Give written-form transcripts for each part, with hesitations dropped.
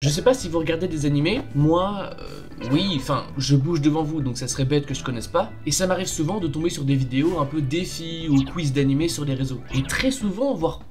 Je sais pas si vous regardez des animés, moi, oui, enfin, je bouge devant vous, donc ça serait bête que je connaisse pas, et ça m'arrive souvent de tomber sur des vidéos un peu défis ou quiz d'animés sur les réseaux. Et très souvent, voire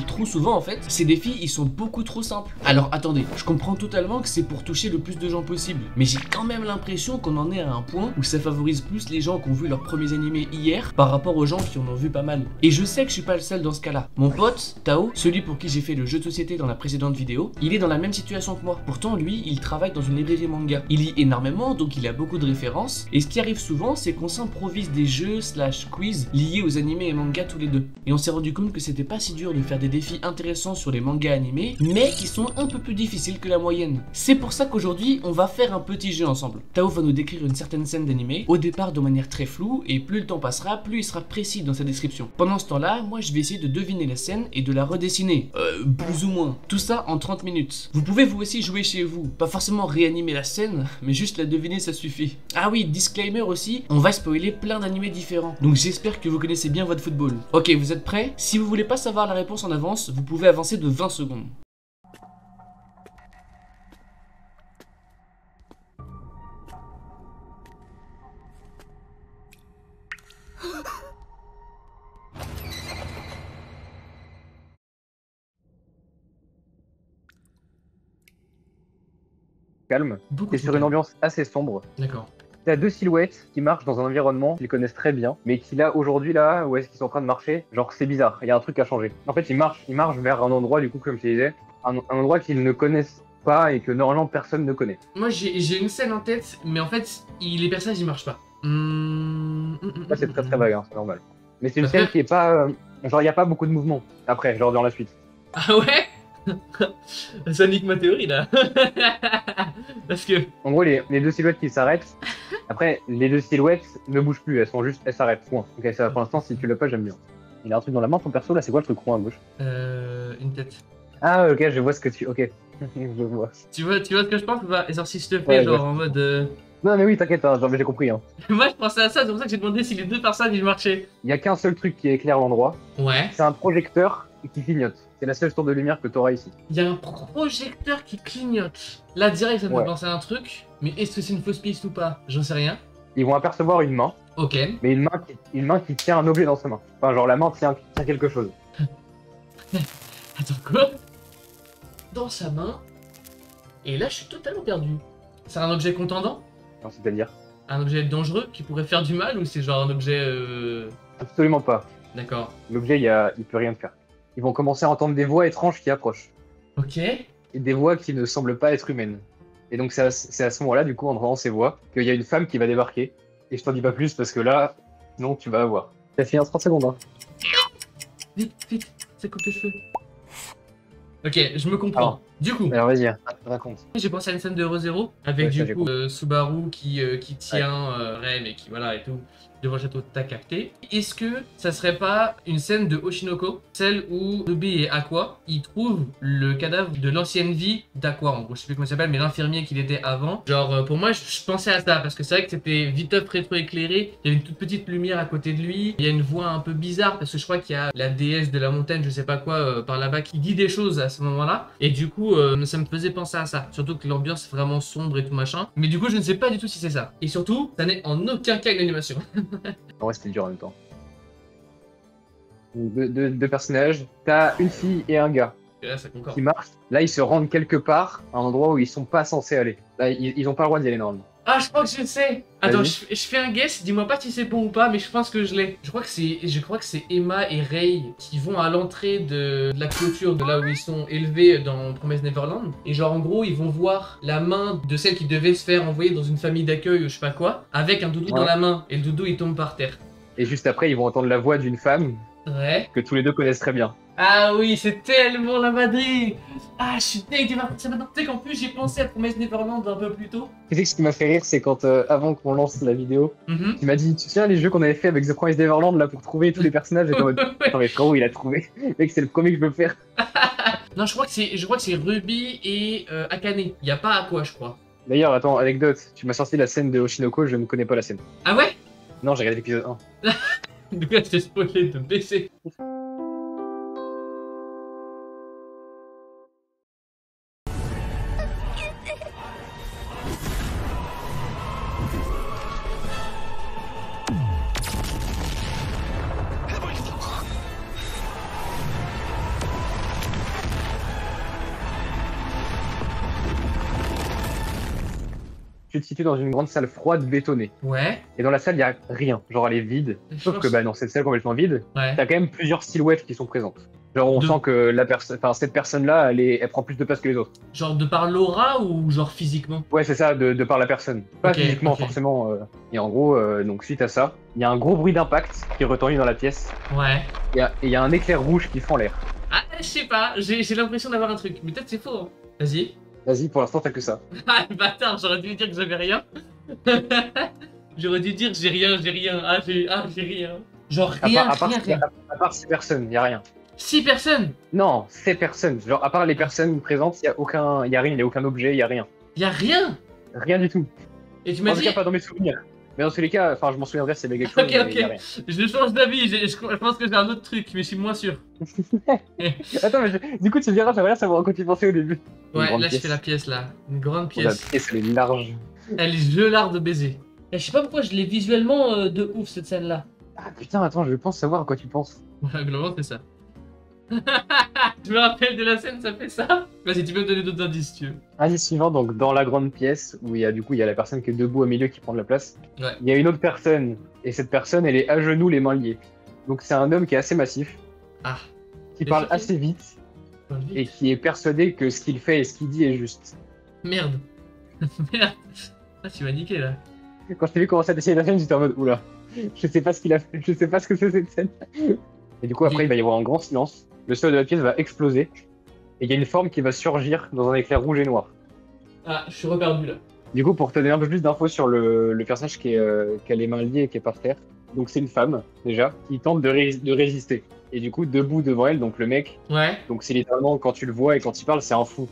trop souvent en fait, ces défis, ils sont beaucoup trop simples. Alors attendez, je comprends totalement que c'est pour toucher le plus de gens possible, mais j'ai quand même l'impression qu'on en est à un point où ça favorise plus les gens qui ont vu leurs premiers animés hier par rapport aux gens qui en ont vu pas mal. Et je sais que je suis pas le seul dans ce cas-là. Mon pote, Tao, celui pour qui j'ai fait le jeu de société dans la précédente vidéo, il est dans la même situation que moi. Pourtant, lui, il travaille dans une librairie manga. Il lit énormément, donc il a beaucoup de références. Et ce qui arrive souvent, c'est qu'on s'improvise des jeux / quiz liés aux animés et mangas tous les deux. Et on s'est rendu compte que c'était pas si dur de faire des défis intéressants sur les mangas animés, mais qui sont un peu plus difficiles que la moyenne. C'est pour ça qu'aujourd'hui, on va faire un petit jeu ensemble. Tao va nous décrire une certaine scène d'animé, au départ de manière très floue, et plus le temps passera, plus il sera précis dans sa description. Pendant ce temps-là, moi je vais essayer de deviner la scène et de la redessiner. Plus ou moins. Tout ça en 30 minutes. Vous pouvez vous aussi jouer chez vous, pas forcément réanimer la scène, mais juste la deviner, ça suffit. Ah oui, disclaimer aussi, on va spoiler plein d'animés différents, donc j'espère que vous connaissez bien votre football. Ok, vous êtes prêts? Si vous voulez pas savoir la réponse en avance, vous pouvez avancer de 20 secondes. Calme. Beaucoup Et trop sur une calme. ambiance assez sombre. D'accord. T'as deux silhouettes qui marchent dans un environnement qu'ils connaissent très bien, mais qui là, aujourd'hui, là, où est-ce qu'ils sont en train de marcher, genre c'est bizarre, il y a un truc à changer. En fait, ils marchent vers un endroit, du coup, comme je te disais, un endroit qu'ils ne connaissent pas et que normalement personne ne connaît. Moi j'ai une scène en tête, mais en fait, les personnages ils marchent pas. Là, c'est très très vague, hein, c'est normal. Mais c'est une Après- scène qui est pas. Genre, il n'y a pas beaucoup de mouvement après, genre dans la suite. Ah ouais? Ça nique ma théorie là. Parce que. En gros, les deux silhouettes qui s'arrêtent, après, les deux silhouettes ne bougent plus, elles s'arrêtent, point. Ok, ça, pour l'instant, si tu l'as pas, j'aime bien. Il a un truc dans la main, ton perso, là, c'est quoi le truc rond à gauche? Une tête. Ah, ok, je vois ce que tu. Ok, je vois. Tu vois ce que je pense ou pas? Et genre si je te fais Ouais, je genre vois. en mode. Non, mais oui, t'inquiète, hein, genre, j'ai compris. Hein. Moi je pensais à ça, c'est pour ça que j'ai demandé si les deux personnages ils marchaient. Il y a qu'un seul truc qui éclaire l'endroit, Ouais. c'est un projecteur qui clignote. C'est la seule source de lumière que t'auras ici. Il y a un projecteur qui clignote. Là direct ça me fait Ouais. penser à un truc, mais est-ce que c'est une fausse piste ou pas? J'en sais rien. Ils vont apercevoir une main, Ok. mais une main qui tient un objet dans sa main. Enfin, genre, la main tient quelque chose. Attends quoi? Dans sa main. Et là je suis totalement perdu. C'est un objet contendant? Non, c'est-à-dire? Un objet dangereux qui pourrait faire du mal ou c'est genre un objet Absolument pas. D'accord. L'objet, il peut rien faire. Ils vont commencer à entendre des voix étranges qui approchent. Ok. Et des voix qui ne semblent pas être humaines. Et donc, c'est à ce moment-là, du coup, en entendant ces voix, qu'il y a une femme qui va débarquer. Et je t'en dis pas plus parce que là, sinon, tu vas avoir. Ça finit en 30 secondes, hein. Vite, vite, ça coupe tes cheveux. Ok, je me comprends. Alors. Du coup, Alors, vas-y, raconte. j'ai pensé à une scène de Re:Zero avec Ouais, ça, du j'ai coup Subaru qui tient Rem et qui voilà et tout devant le château. T'as capté. Est-ce que ça serait pas une scène de Oshinoko, celle où Ruby et Aqua ils trouvent le cadavre de l'ancienne vie d'Aqua, en gros je sais plus comment il s'appelle, mais l'infirmier qu'il était avant. Genre pour moi je pensais à ça parce que c'est vrai que c'était viteuf rétro-éclairé, il y a une toute petite lumière à côté de lui, il y a une voix un peu bizarre parce que je crois qu'il y a la déesse de la montagne, je sais pas quoi, par là-bas qui dit des choses à ce moment-là, et du coup ça me faisait penser à ça, surtout que l'ambiance est vraiment sombre et tout machin, mais du coup je ne sais pas du tout si c'est ça, et surtout ça n'est en aucun cas une animation. En vrai, c'était dur en même temps. Deux personnages. T'as une fille et un gars Et là ça concorde. qui marchent. Là, ils se rendent quelque part, à un endroit où ils sont pas censés aller. Là, ils ont pas le droit d'y aller normalement. Ah, je crois que je sais. Attends, Vas-y. je fais un guess. Dis-moi pas si c'est bon ou pas, mais je pense que je l'ai. Je crois que c'est Emma et Ray qui vont à l'entrée de la clôture de là où ils sont élevés dans Promise Neverland. Et genre en gros, ils vont voir la main de celle qui devait se faire envoyer dans une famille d'accueil ou je sais pas quoi, avec un doudou dans Ouais. la main. Et le doudou il tombe par terre. Et juste après, ils vont entendre la voix d'une femme Ouais. que tous les deux connaissent très bien. Ah oui, c'est tellement la Madrid. Ah, je suis deg de ma ça maintenant. Tu sais qu'en plus j'ai pensé à Promise Neverland un peu plus tôt. Tu sais que ce qui m'a fait rire, c'est quand, avant qu'on lance la vidéo, Mhm. tu m'as dit, tu te souviens les jeux qu'on avait fait avec The Promised Neverland là pour trouver tous les personnages? J'étais en mode, attends, mais frérot, il a trouvé. Mec, c'est le premier que je veux faire. Non, je crois que c'est Ruby et Akane. Il y a pas à quoi, je crois. D'ailleurs, attends, anecdote, tu m'as sorti la scène de Oshinoko, je ne connais pas la scène. Ah ouais? Non, j'ai regardé l'épisode 1. Du coup, là, je t'ai spoilé de baisser. tu te situes dans une grande salle froide bétonnée. Ouais. Et dans la salle, il y a rien. Genre, elle est vide. Sauf que bah, dans cette salle complètement vide, Ouais. t'as quand même plusieurs silhouettes qui sont présentes. Genre, on De- sent que la personne, enfin, cette personne-là, elle prend plus de place que les autres. Genre de par l'aura ou genre physiquement? Ouais, c'est ça, de par la personne. Pas Ok, physiquement, ok. forcément. Et en gros, donc suite à ça, il y a un gros bruit d'impact qui retentit dans la pièce. Ouais. Et il y a un éclair rouge qui fend l'air. Ah, je sais pas, j'ai l'impression d'avoir un truc, mais peut-être c'est faux. Hein. Vas-y. Vas-y, pour l'instant, t'as que ça. Ah, le bâtard, j'aurais dû dire que j'avais rien. J'aurais dû dire j'ai rien. Ah, j'ai rien. Genre rien, rien. À part ces personnes, il y a rien. 6 personnes. Non, ces personnes. Genre, à part les personnes présentes, il y a rien, il y a aucun objet, il y a rien. Y a rien. Rien du tout. Et tu En m'as tout dit. cas, pas dans mes souvenirs. Mais dans tous les cas, enfin, je m'en souviendrai si il y avait quelque chose. Ok, mais ok. il y a rien. Je change d'avis, je pense que j'ai un autre truc, mais je suis moins sûr. Attends, mais du coup, tu me diras, j'aimerais bien savoir à quoi tu pensais au début. Une Ouais, grande là je pièce. fais la pièce là. Une grande La pièce. pièce, elle est large. Elle est gelard de baiser. Et je sais pas pourquoi je l'ai visuellement de ouf cette scène là. Ah putain, attends, je pense savoir à quoi tu penses. Voilà, globalement c'est ça. Je me rappelle de la scène, ça fait ça. Vas-y, tu peux me donner d'autres indices, si tu veux. Indice suivant, donc dans la grande pièce où il y a du coup il y a la personne qui est debout au milieu qui prend de la place. Ouais. Il y a une autre personne et cette personne elle est à genoux les mains liées. Donc c'est un homme qui est assez massif, Ah, qui Et parle surtout- assez vite dans le vide. et qui est persuadé que ce qu'il fait et ce qu'il dit est juste. Merde. Merde. Ah, tu m'as niqué là. Quand je t'ai vu commencer à dessiner la scène, j'étais en mode oula, je sais pas ce qu'il a fait, je sais pas ce que c'est cette scène. Et du coup après Oui. il va y avoir un grand silence, le sol de la pièce va exploser et il y a une forme qui va surgir dans un éclair rouge et noir. Ah, je suis reperdu là. Du coup, pour te donner un peu plus d'infos sur le personnage qui a les mains liées et qui est par terre, donc c'est une femme, déjà, qui tente de résister. Et du coup, debout devant elle, donc le mec, Ouais. donc c'est littéralement, quand tu le vois et quand il parle, c'est un fou.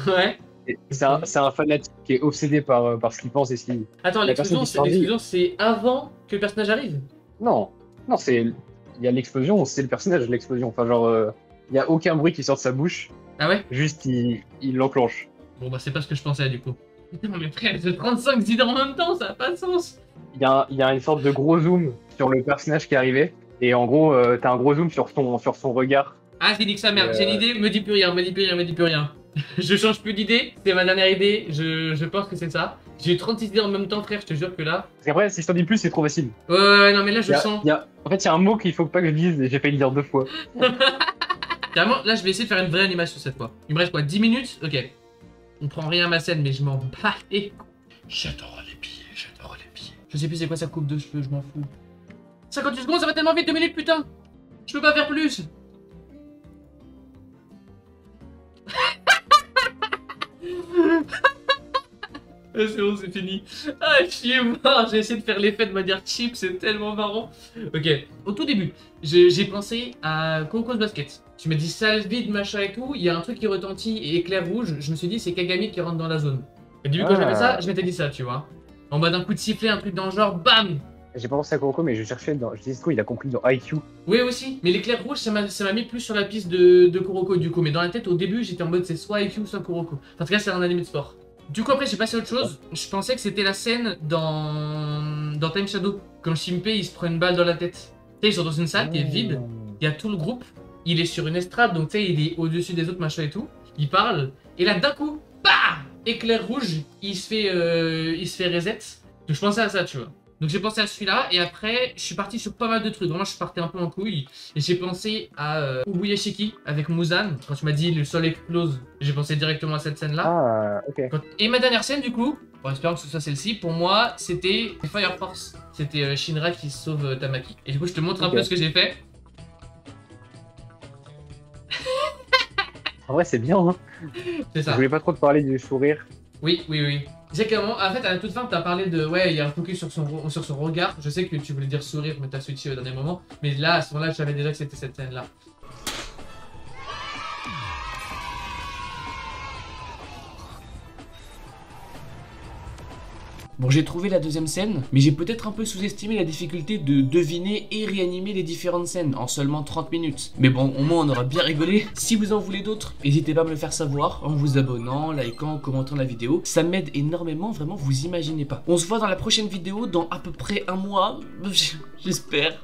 Ouais. Et c'est un fanatique qui est obsédé par ce qu'il pense et ce qu'il dit. Attends, La personne l'explosion, qui survit- l'explosion, c'est avant que le personnage arrive. Non, non, il y a l'explosion, c'est le personnage de l'explosion. Enfin, genre, il n'y a aucun bruit qui sort de sa bouche, Ah ouais? juste il l'enclenche. Bon, bah, c'est pas ce que je pensais du coup. Non, mais frère, j'ai 35 idées en même temps, ça a pas de sens. Il y a une sorte de gros zoom sur le personnage qui est arrivé. Et en gros, t'as un gros zoom sur son regard. Ah, j'ai dit que sa mère, Et, j'ai une idée, me dis plus rien, me dis plus rien, me dis plus rien. Je change plus d'idée, c'est ma dernière idée, je pense que c'est ça. J'ai eu 36 idées en même temps, frère, je te jure que là. Parce qu'après, si je t'en dis plus, c'est trop facile. Ouais, non, mais là, je En sens. fait, il y a un mot qu'il faut pas que je dise et j'ai failli le dire 2 fois. Carrément, là, je vais essayer de faire une vraie animation cette fois. Il me reste quoi, 10 minutes? Ok. On prend rien à ma scène, mais je m'en bats et. J'adore les pieds, j'adore les pieds. Je sais plus c'est quoi sa coupe de cheveux, je m'en fous. 58 secondes, ça va tellement vite, 2 minutes, putain! Je peux pas faire plus! C'est bon, c'est fini. Ah, chier, moi, j'ai essayé de faire l'effet de manière cheap, c'est tellement marrant. Ok, au tout début, j'ai pensé à Kuroko's Basket. Tu m'as dit salle vide, machin et tout, il y a un truc qui retentit et éclair rouge, je me suis dit c'est Kagami qui rentre dans la zone. Et du coup, quand j'avais ça, je m'étais dit ça, tu vois. En mode un coup de sifflet, un truc dans le genre, bam! J'ai pas pensé à Kuroko, mais je cherchais dans. Je disais quoi, il a compris dans IQ. Oui aussi, mais l'éclair rouge ça m'a mis plus sur la piste de Kuroko du coup, mais dans la tête au début j'étais en mode c'est soit IQ soit Kuroko. Enfin, en tout cas c'est un anime de sport. Du coup après j'ai passé à autre chose, je pensais que c'était la scène dans Time Shadow, quand Shinpei il se prend une balle dans la tête. Tu sais ils sont dans une salle qui est vide, il y a tout le groupe, il est sur une estrade donc tu sais il est au-dessus des autres machin et tout, il parle, et là d'un coup, bah éclair rouge, il se fait reset. Donc je pensais à ça tu vois. Donc j'ai pensé à celui-là et après je suis parti sur pas mal de trucs. Vraiment je partais un peu en couille et j'ai pensé à Ubuyashiki avec Muzan. Quand tu m'as dit le sol explose, j'ai pensé directement à cette scène-là. Ah, ok. Et ma dernière scène du coup, en espérant que ce soit celle-ci, pour moi c'était Fire Force. C'était Shinra qui sauve Tamaki. Et du coup je te montre un Ok. peu ce que j'ai fait. En vrai, c'est bien, hein. C'est Je ça. voulais pas trop te parler du sourire. Oui. Exactement. En fait, à la toute fin, tu as parlé de. Ouais, il y a un focus sur son regard. Je sais que tu voulais dire sourire, mais tu as switché au dernier moment. Mais là, à ce moment-là, je savais déjà que c'était cette scène-là. Bon, j'ai trouvé la deuxième scène, mais j'ai peut-être un peu sous-estimé la difficulté de deviner et réanimer les différentes scènes en seulement 30 minutes. Mais bon, au moins on aura bien rigolé. Si vous en voulez d'autres, n'hésitez pas à me le faire savoir en vous abonnant, likant, commentant la vidéo. Ça m'aide énormément, vraiment, vous imaginez pas. On se voit dans la prochaine vidéo dans à peu près un mois, j'espère.